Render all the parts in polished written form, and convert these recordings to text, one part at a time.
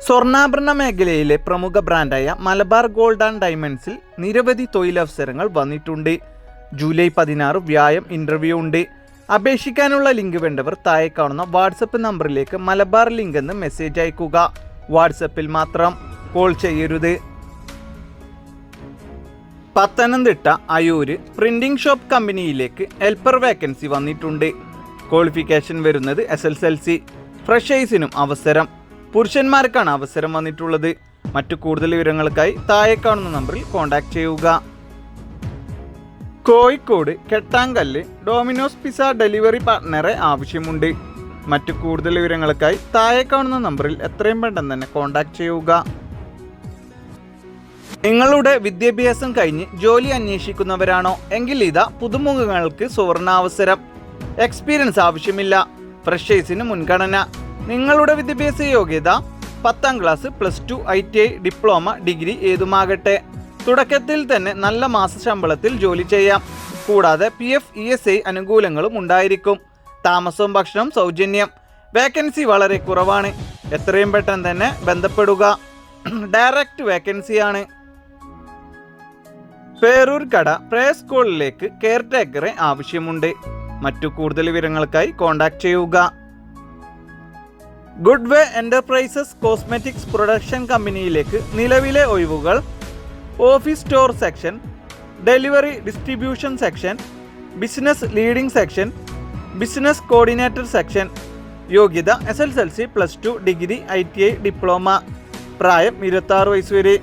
സ്വർണ്ണാഭരണ മേഖലയിലെ പ്രമുഖ ബ്രാൻഡായ Malabar gold and ഡയമണ്ട്സിൽ നിരവധി തൊഴിലവസരങ്ങൾ വന്നിട്ടുണ്ട്. ജൂലൈ 16 വ്യാഴം ഇന്റർവ്യൂ ഉണ്ട്. അപേക്ഷിക്കാനുള്ള ലിങ്ക് വേണ്ടവർ താഴെ കാണുന്ന വാട്സപ്പ് നമ്പറിലേക്ക് മലബാർ ലിങ്ക് എന്ന് മെസ്സേജ് അയക്കുക. വാട്സപ്പിൽ മാത്രം, കോൾ ചെയ്യരുത്. പത്തനംതിട്ട അയൂര് പ്രിന്റിംഗ് ഷോപ്പ് കമ്പനിയിലേക്ക് ഹെൽപ്പർ വേക്കൻസി വന്നിട്ടുണ്ട്. ക്വാളിഫിക്കേഷൻ വരുന്നത് SSLC. ഫ്രഷേഴ്സിനും അവസരം. പുരുഷന്മാർക്കാണ് അവസരം വന്നിട്ടുള്ളത്. മറ്റു കൂടുതൽ വിവരങ്ങൾക്കായി താഴെ കാണുന്ന നമ്പറിൽ കോൺടാക്ട് ചെയ്യുക. കോഴിക്കോട് കെട്ടാങ്കല്ല് ഡോമിനോസ് പിസ്സ ഡെലിവറി പാർട്ട്ണറെ ആവശ്യമുണ്ട്. മറ്റു കൂടുതൽ വിവരങ്ങൾക്കായി താഴെ കാണുന്ന നമ്പറിൽ എത്രയും പെട്ടെന്ന് തന്നെ കോൺടാക്ട് ചെയ്യുക. നിങ്ങളുടെ വിദ്യാഭ്യാസം കഴിഞ്ഞ് ജോലി അന്വേഷിക്കുന്നവരാണോ എങ്കിൽ ഇതാ പുതുമുഖങ്ങൾക്ക് സുവർണാവസരം. എക്സ്പീരിയൻസ് ആവശ്യമില്ല. ഫ്രഷേഴ്സിന് മുൻഗണന. നിങ്ങളുടെ വിദ്യാഭ്യാസ യോഗ്യത 10ാം ക്ലാസ്, +2, ITI, ഡിപ്ലോമ, ഡിഗ്രി ഏതുമാകട്ടെ. തുടക്കത്തിൽ തന്നെ നല്ല മാസ ശമ്പളത്തിൽ ജോലി ചെയ്യാം. കൂടാതെ PF, ESI അനുകൂലങ്ങളും ഉണ്ടായിരിക്കും. താമസവും ഭക്ഷണവും സൗജന്യം. വേക്കൻസി വളരെ കുറവാണ്. എത്രയും പെട്ടെന്ന് തന്നെ ബന്ധപ്പെടുക. ഡയറക്റ്റ് വേക്കൻസിയാണ്. പേരൂർക്കട പ്രേ സ്കൂളിലേക്ക് കെയർ ടേക്കറെ ആവശ്യമുണ്ട്. മറ്റു കൂടുതൽ വിവരങ്ങൾക്കായി കോൺടാക്ട് ചെയ്യുക. Good way enterprises cosmetics production കമ്പനിയിലേക്ക് നിലവിലെ ഒഴിവുകൾ: office store section, delivery distribution section, business leading section, business coordinator section. യോഗ്യത SSLC, +2, ഡിഗ്രി, ITI, ഡിപ്ലോമ. പ്രായം 26 വയസ്സ് വരെ.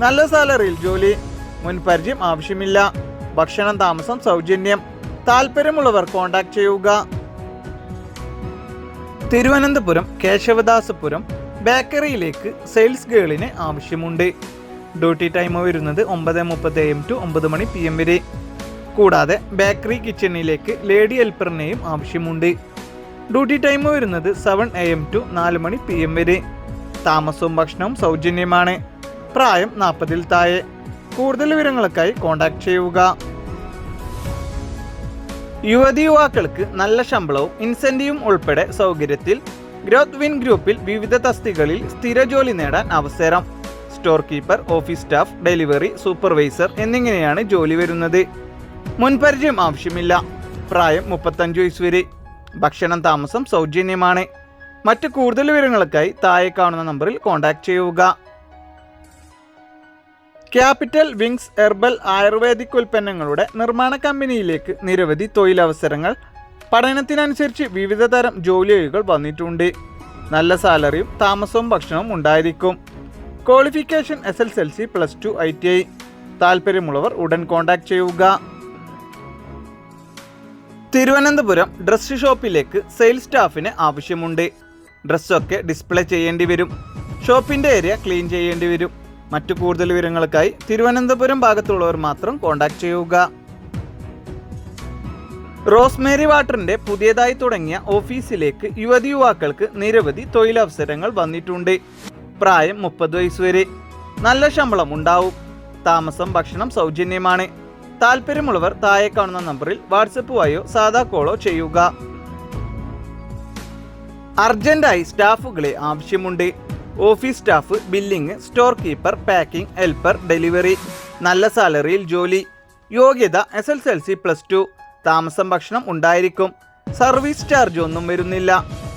നല്ല സാലറിയിൽ ജോലി. മുൻപരിചയം ആവശ്യമില്ല. ഭക്ഷണം താമസം സൗജന്യം. താല്പര്യമുള്ളവർ കോൺടാക്ട് ചെയ്യുക. തിരുവനന്തപുരം കേശവദാസപുരം ബേക്കറിയിലേക്ക് സെയിൽസ് ഗേളിന് ആവശ്യമുണ്ട്. ഡ്യൂട്ടി ടൈം വരുന്നത് 9:30 AM to 9 മണി PM വരെ. കൂടാതെ ബേക്കറി കിച്ചണിലേക്ക് ലേഡി ഹെൽപ്പറിനെയും ആവശ്യമുണ്ട്. ഡ്യൂട്ടി ടൈം വരുന്നത് 7 AM to 4 മണി PM വരെ. താമസവും ഭക്ഷണവും സൗജന്യമാണ്. പ്രായം 40-ൽ താഴെ. കൂടുതൽ വിവരങ്ങൾക്കായി കോൺടാക്ട് ചെയ്യുക. യുവതിയുവാക്കൾക്ക് നല്ല ശമ്പളവും ഇൻസെന്റീവും ഉൾപ്പെടെ സൗകര്യത്തിൽ ഗ്രോത്ത് വിൻ ഗ്രൂപ്പിൽ വിവിധ തസ്തികകളിൽ സ്ഥിര ജോലി നേടാൻ അവസരം. Store keeper, office staff, delivery supervisor എന്നിങ്ങനെയാണ് ജോലി വരുന്നത്. മുൻപരിചയം ആവശ്യമില്ല. പ്രായം 35 വയസ്സ് വരെ. ഭക്ഷണം താമസം സൗജന്യമാണ്. മറ്റു കൂടുതൽ വിവരങ്ങൾക്കായി താഴെ കാണുന്ന നമ്പറിൽ കോൺടാക്ട് ചെയ്യുക. ക്യാപിറ്റൽ വിങ്സ് ഹെർബൽ ആയുർവേദിക് ഉൽപ്പന്നങ്ങളുടെ നിർമ്മാണ കമ്പനിയിലേക്ക് നിരവധി തൊഴിലവസരങ്ങൾ. പഠനത്തിനനുസരിച്ച് വിവിധ തരം ജോലികൾ വന്നിട്ടുണ്ട്. നല്ല സാലറിയും താമസവും ഭക്ഷണവും ഉണ്ടായിരിക്കും. Qualification SSLC, +2, ITI. താല്പര്യമുള്ളവർ ഉടൻ കോൺടാക്ട് ചെയ്യുക. തിരുവനന്തപുരം ഡ്രസ് ഷോപ്പിലേക്ക് സെയിൽസ് സ്റ്റാഫിന് ആവശ്യമുണ്ട്. ഡ്രസ്സൊക്കെ ഡിസ്പ്ലേ ചെയ്യേണ്ടി വരും. ഷോപ്പിൻ്റെ ഏരിയ ക്ലീൻ ചെയ്യേണ്ടി വരും. മറ്റു കൂടുതൽ വിവരങ്ങൾക്കായി തിരുവനന്തപുരം ഭാഗത്തുള്ളവർ മാത്രം കോൺടാക്ട് ചെയ്യുക. റോസ്മേരി വാട്ടറിന്റെ പുതിയതായി തുടങ്ങിയ ഓഫീസിലേക്ക് യുവതിയുവാക്കൾക്ക് നിരവധി തൊഴിലവസരങ്ങൾ വന്നിട്ടുണ്ട്. പ്രായം 30 വയസ്സ് വരെ. നല്ല ശമ്പളം ഉണ്ടാവും. താമസം ഭക്ഷണം സൗജന്യമാണ്. താല്പര്യമുള്ളവർ താഴെ കാണുന്ന നമ്പറിൽ വാട്സപ്പ് വഴിയോ സാധാ കോളോ ചെയ്യുക. അർജന്റായി സ്റ്റാഫുകളെ ആവശ്യമുണ്ട്. Office staff, billing, store keeper, packing, helper, delivery. നല്ല സാലറിയിൽ ജോലി. യോഗ്യത SSLC, +2. താമസം ഭക്ഷണം ഉണ്ടായിരിക്കും. സർവീസ് ചാർജ് ഒന്നും വരുന്നില്ല.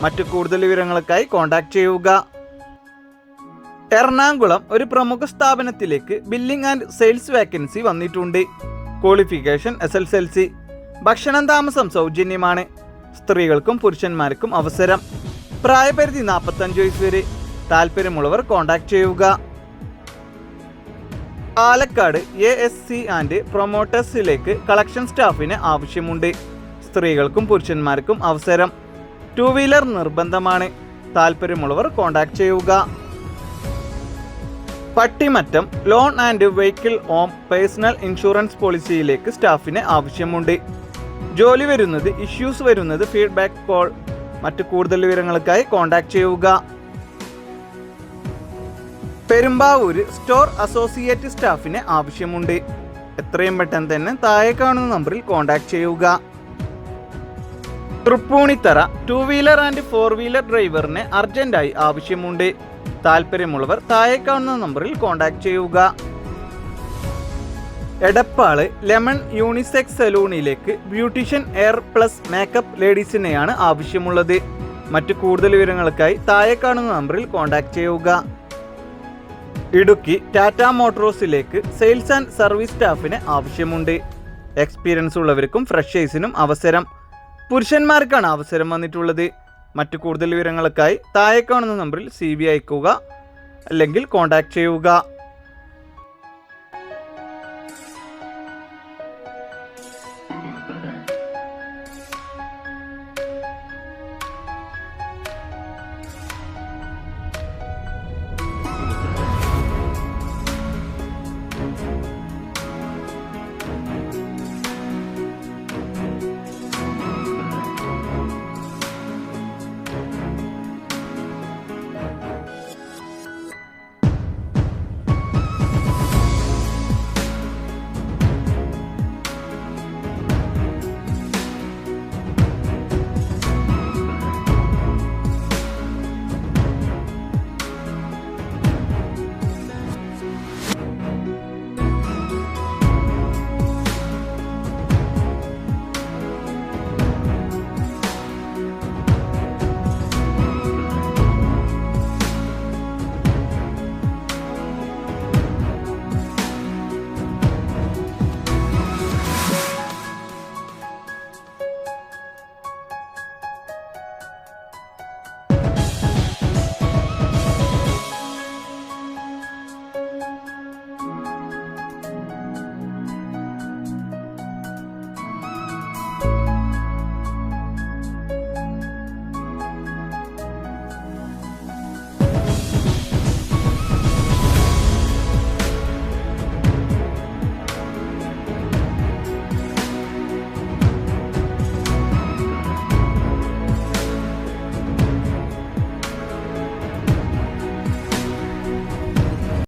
മറ്റു കൂടുതൽ വിവരങ്ങൾക്കായി കോൺടാക്ട് ചെയ്യുക. എറണാകുളം ഒരു പ്രമുഖ സ്ഥാപനത്തിലേക്ക് ബില്ലിംഗ് ആൻഡ് സെയിൽസ് വേക്കൻസി വന്നിട്ടുണ്ട്. Qualification SSLC. ഭക്ഷണം താമസം സൗജന്യമാണ്. സ്ത്രീകൾക്കും പുരുഷന്മാർക്കും അവസരം. പ്രായപരിധി 45 വയസ്സ് വരെ. താല്പര്യമുള്ളവർ കോൺടാക്ട് ചെയ്യുക. പാലക്കാട് ASC ആൻഡ് പ്രൊമോട്ടേഴ്സിലേക്ക് കളക്ഷൻ സ്റ്റാഫിന് ആവശ്യമുണ്ട്. സ്ത്രീകൾക്കും പുരുഷന്മാർക്കും അവസരം. 2 വീലർ നിർബന്ധമാണ്. താല്പര്യമുള്ളവർ കോൺടാക്ട് ചെയ്യുക. Pattimattam loan and vehicle home personal insurance പോളിസിയിലേക്ക് സ്റ്റാഫിന് ആവശ്യമുണ്ട്. ജോലി വരുന്നത്, ഇഷ്യൂസ് വരുന്നത് ഫീഡ്ബാക്ക് കോൾ. മറ്റു കൂടുതൽ വിവരങ്ങൾക്കായി കോൺടാക്ട് ചെയ്യുക. പെരുമ്പാവൂര് സ്റ്റോർ അസോസിയേറ്റ് സ്റ്റാഫിന് ആവശ്യമുണ്ട്. എത്രയും പെട്ടെന്ന് തന്നെ താഴെ കാണുന്ന നമ്പറിൽ കോൺടാക്ട് ചെയ്യുക. തൃപ്പൂണിത്തറ 2 വീലർ ആൻഡ് 4 വീലർ ഡ്രൈവറിന് അർജന്റായി ആവശ്യമുണ്ട്. താല്പര്യമുള്ളവർ താഴെ കാണുന്ന നമ്പറിൽ കോൺടാക്ട് ചെയ്യുക. എടപ്പാള് ലെമൺ യൂണിസെക്സ് സലൂണിലേക്ക് ബ്യൂട്ടീഷ്യൻ എയർ പ്ലസ് മേക്കപ്പ് ലേഡീസിനെയാണ് ആവശ്യമുള്ളത്. മറ്റു കൂടുതൽ വിവരങ്ങൾക്കായി താഴെ കാണുന്ന നമ്പറിൽ കോൺടാക്ട് ചെയ്യുക. ഇടുക്കി ടാറ്റ മോട്ടോഴ്സിലേക്ക് സെയിൽസ് ആൻഡ് സർവീസ് സ്റ്റാഫിന് ആവശ്യമുണ്ട്. എക്സ്പീരിയൻസ് ഉള്ളവർക്കും ഫ്രഷേഴ്സിനും അവസരം. പുരുഷന്മാർക്കാണ് അവസരം വന്നിട്ടുള്ളത്. മറ്റു കൂടുതൽ വിവരങ്ങൾക്കായി താഴെ കാണുന്ന നമ്പറിൽ CV അയക്കുക അല്ലെങ്കിൽ കോൺടാക്ട് ചെയ്യുക.